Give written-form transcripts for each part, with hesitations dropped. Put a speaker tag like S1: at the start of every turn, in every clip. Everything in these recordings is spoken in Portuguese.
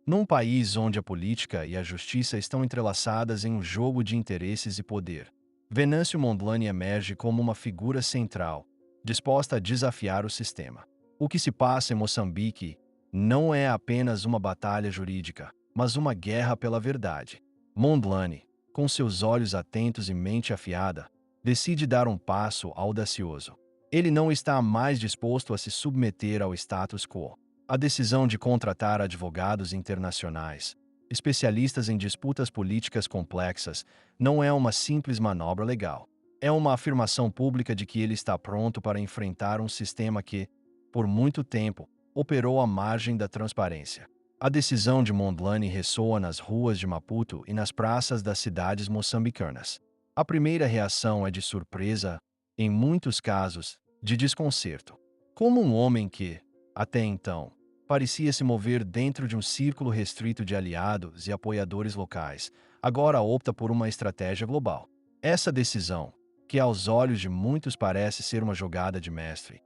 S1: Num país onde a política e a justiça estão entrelaçadas em um jogo de interesses e poder, Venâncio Mondlane emerge como uma figura central, disposta a desafiar o sistema. O que se passa em Moçambique não é apenas uma batalha jurídica, mas uma guerra pela verdade. Mondlane, com seus olhos atentos e mente afiada, decide dar um passo audacioso. Ele não está mais disposto a se submeter ao status quo. A decisão de contratar advogados internacionais, especialistas em disputas políticas complexas, não é uma simples manobra legal. É uma afirmação pública de que ele está pronto para enfrentar um sistema que, por muito tempo, operou à margem da transparência. A decisão de Mondlane ressoa nas ruas de Maputo e nas praças das cidades moçambicanas. A primeira reação é de surpresa, em muitos casos, de desconcerto. Como um homem que, até então, parecia se mover dentro de um círculo restrito de aliados e apoiadores locais, agora opta por uma estratégia global. Essa decisão, que aos olhos de muitos parece ser uma jogada de mestre,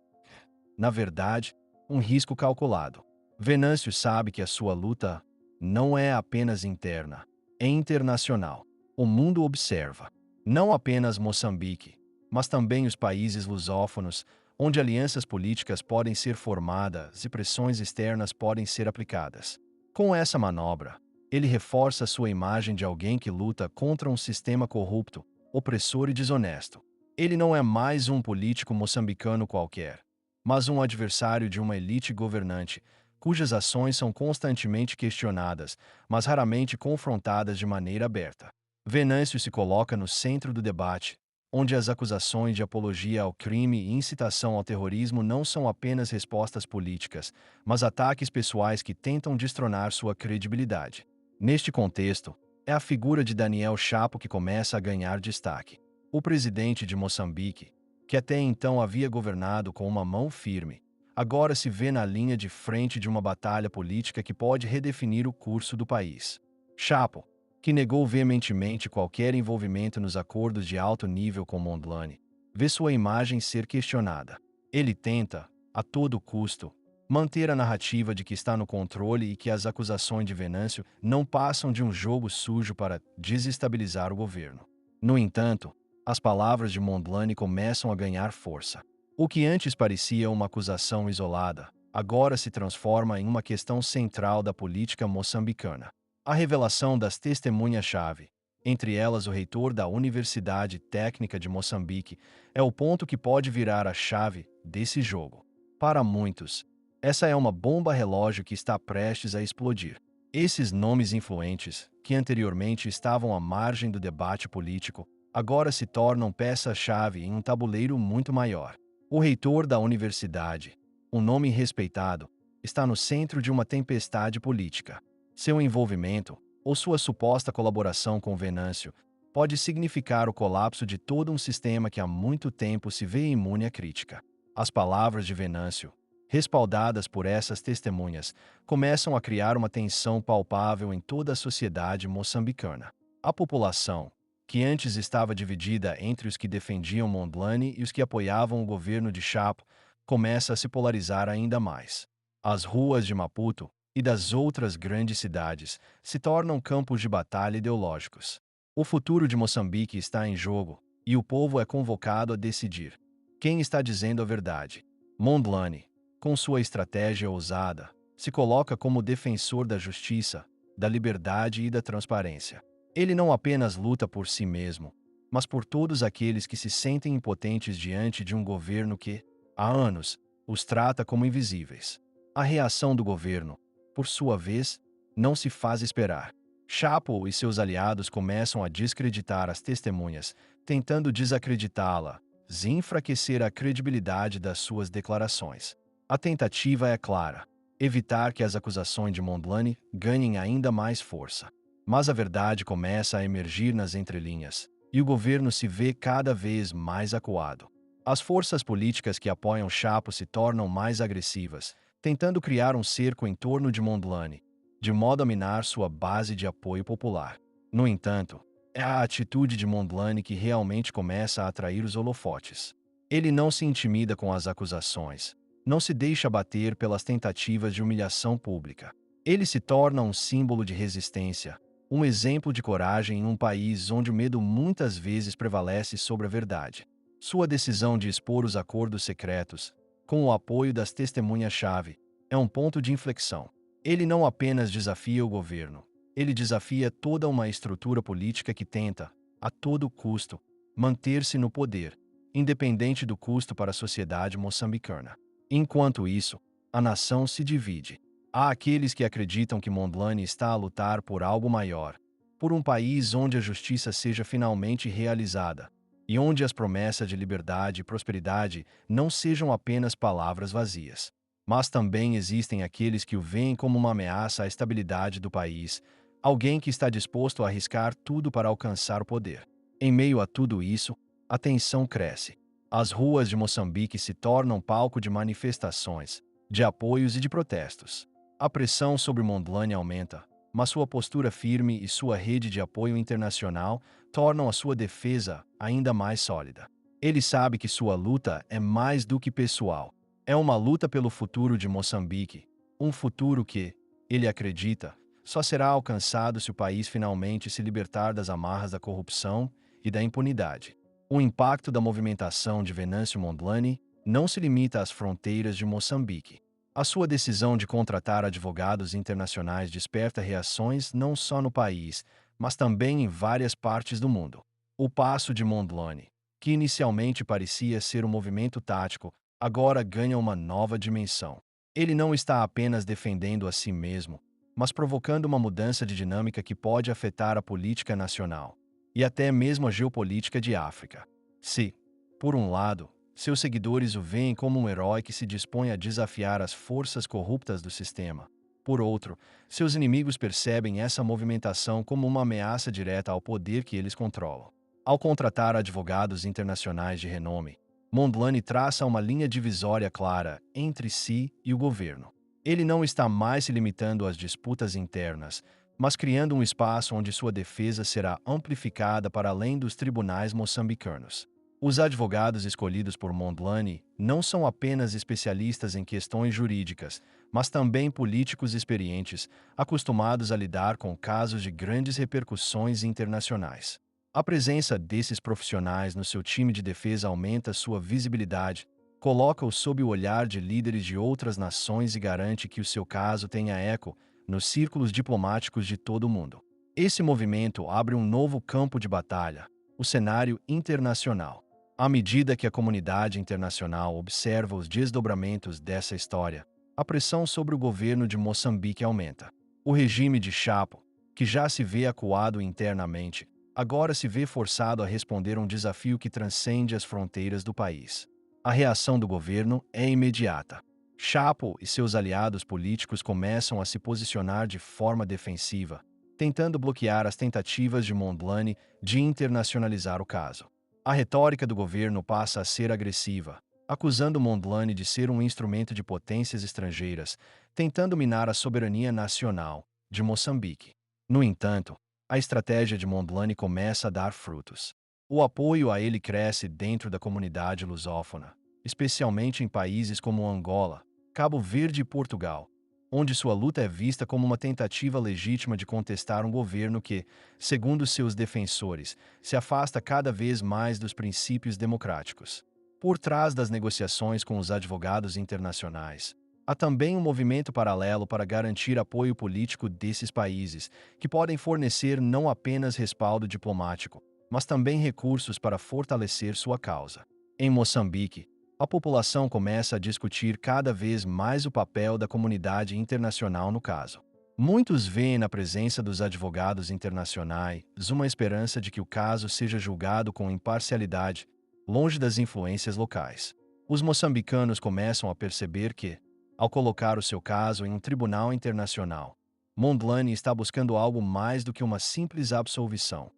S1: na verdade, um risco calculado. Venâncio sabe que a sua luta não é apenas interna, é internacional. O mundo observa, não apenas Moçambique, mas também os países lusófonos, onde alianças políticas podem ser formadas e pressões externas podem ser aplicadas. Com essa manobra, ele reforça sua imagem de alguém que luta contra um sistema corrupto, opressor e desonesto. Ele não é mais um político moçambicano qualquer, mas um adversário de uma elite governante, cujas ações são constantemente questionadas, mas raramente confrontadas de maneira aberta. Venâncio se coloca no centro do debate, onde as acusações de apologia ao crime e incitação ao terrorismo não são apenas respostas políticas, mas ataques pessoais que tentam destronar sua credibilidade. Neste contexto, é a figura de Daniel Chapo que começa a ganhar destaque. O presidente de Moçambique, que até então havia governado com uma mão firme, agora se vê na linha de frente de uma batalha política que pode redefinir o curso do país. Chapo, que negou veementemente qualquer envolvimento nos acordos de alto nível com Mondlane, vê sua imagem ser questionada. Ele tenta, a todo custo, manter a narrativa de que está no controle e que as acusações de Venâncio não passam de um jogo sujo para desestabilizar o governo. No entanto, as palavras de Mondlane começam a ganhar força. O que antes parecia uma acusação isolada, agora se transforma em uma questão central da política moçambicana. A revelação das testemunhas-chave, entre elas o reitor da Universidade Técnica de Moçambique, é o ponto que pode virar a chave desse jogo. Para muitos, essa é uma bomba relógio que está prestes a explodir. Esses nomes influentes, que anteriormente estavam à margem do debate político, agora se tornam peça-chave em um tabuleiro muito maior. O reitor da universidade, um nome respeitado, está no centro de uma tempestade política. Seu envolvimento, ou sua suposta colaboração com Venâncio, pode significar o colapso de todo um sistema que há muito tempo se vê imune à crítica. As palavras de Venâncio, respaldadas por essas testemunhas, começam a criar uma tensão palpável em toda a sociedade moçambicana. A população, que antes estava dividida entre os que defendiam Mondlane e os que apoiavam o governo de Chapo, começa a se polarizar ainda mais. As ruas de Maputo e das outras grandes cidades se tornam campos de batalha ideológicos. O futuro de Moçambique está em jogo, e o povo é convocado a decidir quem está dizendo a verdade. Mondlane, com sua estratégia ousada, se coloca como defensor da justiça, da liberdade e da transparência. Ele não apenas luta por si mesmo, mas por todos aqueles que se sentem impotentes diante de um governo que, há anos, os trata como invisíveis. A reação do governo, por sua vez, não se faz esperar. Chapo e seus aliados começam a descreditar as testemunhas, tentando desacreditá-las e enfraquecer a credibilidade das suas declarações. A tentativa é clara: evitar que as acusações de Mondlane ganhem ainda mais força. Mas a verdade começa a emergir nas entrelinhas, e o governo se vê cada vez mais acuado. As forças políticas que apoiam Chapo se tornam mais agressivas, tentando criar um cerco em torno de Mondlane, de modo a minar sua base de apoio popular. No entanto, é a atitude de Mondlane que realmente começa a atrair os holofotes. Ele não se intimida com as acusações, não se deixa abater pelas tentativas de humilhação pública. Ele se torna um símbolo de resistência, um exemplo de coragem em um país onde o medo muitas vezes prevalece sobre a verdade. Sua decisão de expor os acordos secretos, com o apoio das testemunhas-chave, é um ponto de inflexão. Ele não apenas desafia o governo, ele desafia toda uma estrutura política que tenta, a todo custo, manter-se no poder, independente do custo para a sociedade moçambicana. Enquanto isso, a nação se divide. Há aqueles que acreditam que Mondlane está a lutar por algo maior, por um país onde a justiça seja finalmente realizada, e onde as promessas de liberdade e prosperidade não sejam apenas palavras vazias. Mas também existem aqueles que o veem como uma ameaça à estabilidade do país, alguém que está disposto a arriscar tudo para alcançar o poder. Em meio a tudo isso, a tensão cresce. As ruas de Moçambique se tornam palco de manifestações, de apoios e de protestos. A pressão sobre Mondlane aumenta, mas sua postura firme e sua rede de apoio internacional tornam a sua defesa ainda mais sólida. Ele sabe que sua luta é mais do que pessoal. É uma luta pelo futuro de Moçambique, um futuro que, ele acredita, só será alcançado se o país finalmente se libertar das amarras da corrupção e da impunidade. O impacto da movimentação de Venâncio Mondlane não se limita às fronteiras de Moçambique. A sua decisão de contratar advogados internacionais desperta reações não só no país, mas também em várias partes do mundo. O passo de Mondlane, que inicialmente parecia ser um movimento tático, agora ganha uma nova dimensão. Ele não está apenas defendendo a si mesmo, mas provocando uma mudança de dinâmica que pode afetar a política nacional e até mesmo a geopolítica de África. Se, por um lado, seus seguidores o veem como um herói que se dispõe a desafiar as forças corruptas do sistema, por outro, seus inimigos percebem essa movimentação como uma ameaça direta ao poder que eles controlam. Ao contratar advogados internacionais de renome, Mondlane traça uma linha divisória clara entre si e o governo. Ele não está mais se limitando às disputas internas, mas criando um espaço onde sua defesa será amplificada para além dos tribunais moçambicanos. Os advogados escolhidos por Mondlane não são apenas especialistas em questões jurídicas, mas também políticos experientes, acostumados a lidar com casos de grandes repercussões internacionais. A presença desses profissionais no seu time de defesa aumenta sua visibilidade, coloca-o sob o olhar de líderes de outras nações e garante que o seu caso tenha eco nos círculos diplomáticos de todo o mundo. Esse movimento abre um novo campo de batalha, o cenário internacional. À medida que a comunidade internacional observa os desdobramentos dessa história, a pressão sobre o governo de Moçambique aumenta. O regime de Chapo, que já se vê acuado internamente, agora se vê forçado a responder a um desafio que transcende as fronteiras do país. A reação do governo é imediata. Chapo e seus aliados políticos começam a se posicionar de forma defensiva, tentando bloquear as tentativas de Mondlane de internacionalizar o caso. A retórica do governo passa a ser agressiva, acusando Mondlane de ser um instrumento de potências estrangeiras, tentando minar a soberania nacional de Moçambique. No entanto, a estratégia de Mondlane começa a dar frutos. O apoio a ele cresce dentro da comunidade lusófona, especialmente em países como Angola, Cabo Verde e Portugal, onde sua luta é vista como uma tentativa legítima de contestar um governo que, segundo seus defensores, se afasta cada vez mais dos princípios democráticos. Por trás das negociações com os advogados internacionais, há também um movimento paralelo para garantir apoio político desses países, que podem fornecer não apenas respaldo diplomático, mas também recursos para fortalecer sua causa. Em Moçambique, a população começa a discutir cada vez mais o papel da comunidade internacional no caso. Muitos veem na presença dos advogados internacionais uma esperança de que o caso seja julgado com imparcialidade, longe das influências locais. Os moçambicanos começam a perceber que, ao colocar o seu caso em um tribunal internacional, Mondlane está buscando algo mais do que uma simples absolvição.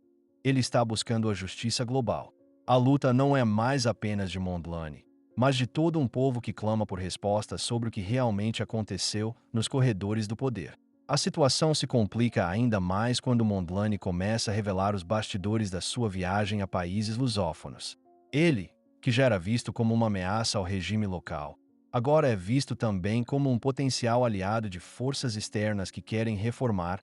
S1: Ele está buscando a justiça global. A luta não é mais apenas de Mondlane, mas de todo um povo que clama por respostas sobre o que realmente aconteceu nos corredores do poder. A situação se complica ainda mais quando Mondlane começa a revelar os bastidores da sua viagem a países lusófonos. Ele, que já era visto como uma ameaça ao regime local, agora é visto também como um potencial aliado de forças externas que querem reformar